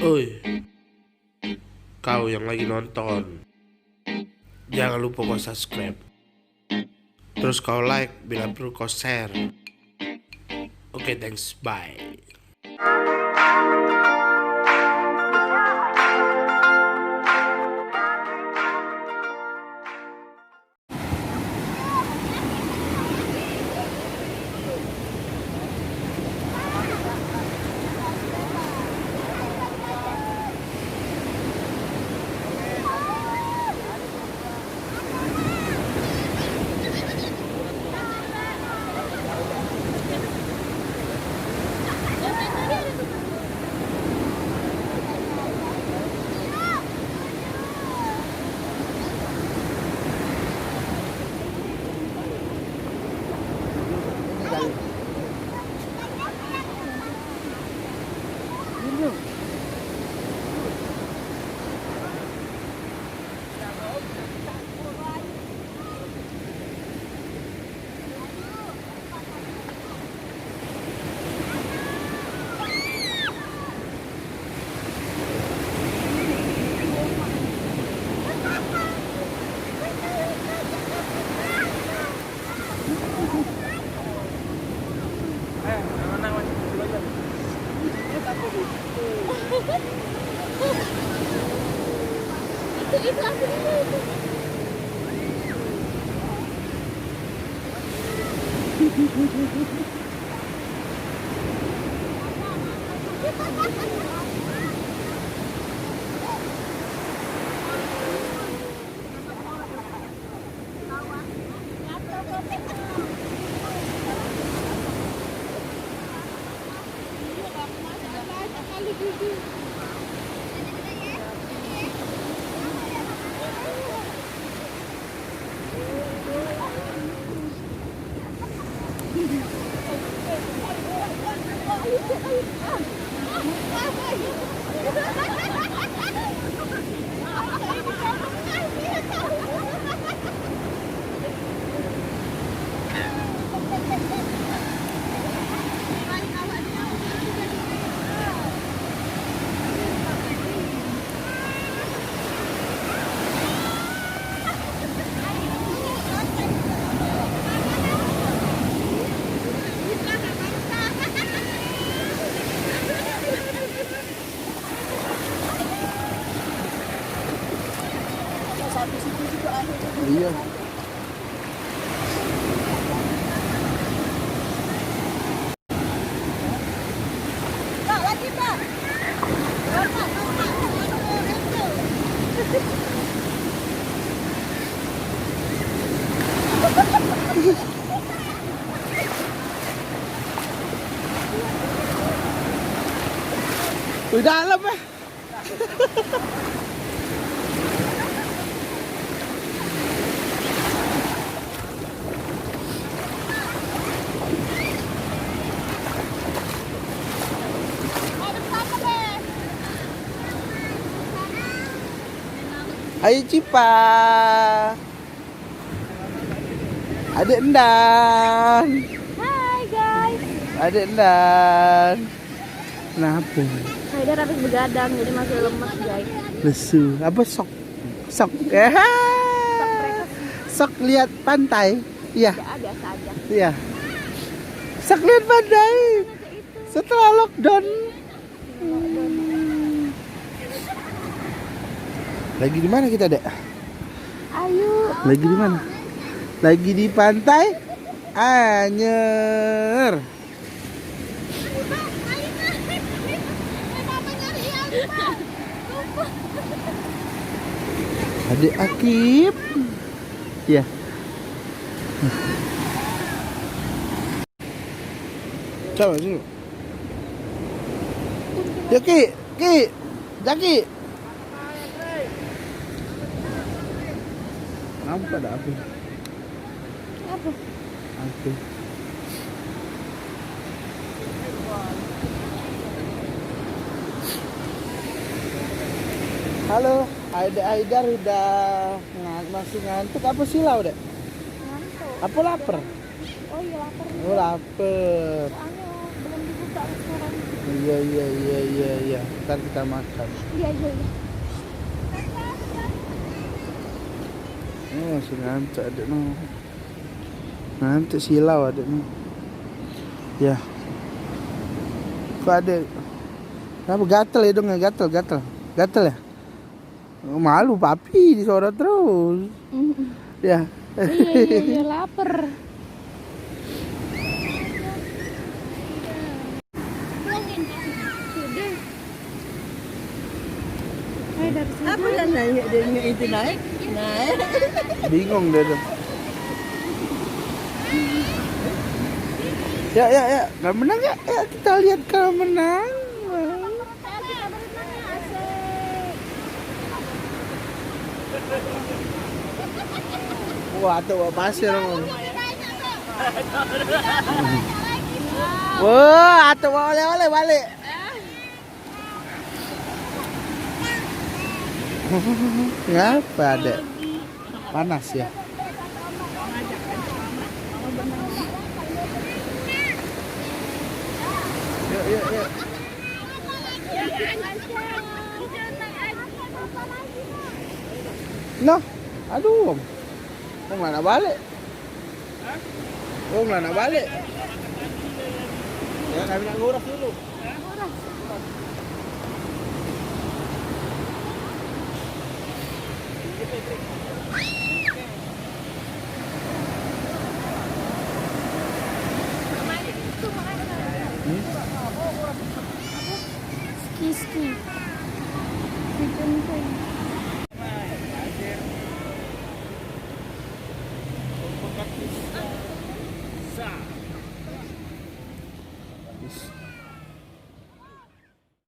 Oi, kau yang lagi nonton, jangan lupa kau subscribe. Terus kau like, bila perlu kau share. Oke, thanks, bye. Itu aslinya itu. Iya. Pak, lagi Pak. Di dalam ya. Ayo Cipa. Adik Endan. Hai guys. Adik Endan. Kenapa? Haidar habis begadang jadi masih lemas guys. Lesu. Apa sok? Sok. Sok lihat pantai. Iya. Ya biasa aja. Iya. Sok lihat pantai. Setelah lockdown. Lagi di mana kita, Dek? Ayo. Lagi di mana? Lagi di pantai Anyer. Adik Akib. Ya. Coba sini. Yuk Ki, Jaki. Apa ada apa? Apa? Apa? Halo, Aidar udah masih ngantuk apa sih lau, Dek? Ngantuk. Apa lapar? Oh iya lapar. Oh, lapar. Soalnya belum dibuka restoran. Iya. ntar kita makan. Iya, iya, iya. Oh, masih ngantuk adek no. Ngantuk silau adek no. Ya. Kok adek? Kenapa gatel ya dong? Gatel ya? Oh, malu papi disorot terus. Ya. Iya, lapar. Sudah. Ayo dari sini. Apa yang nanya dia itu naik? Naik. Bingung dia tuh. Ya. Gak menang ya? Ya kita lihat kalau menang. Wah, tuh pasir. Wah, atuh oleh-oleh balik. Ngapa ada? Panas ya? Yuk. Noh, aduh. Mau mana balik? Oh, mana balik? Ya, kami nak nguras dulu. Ski. Bikin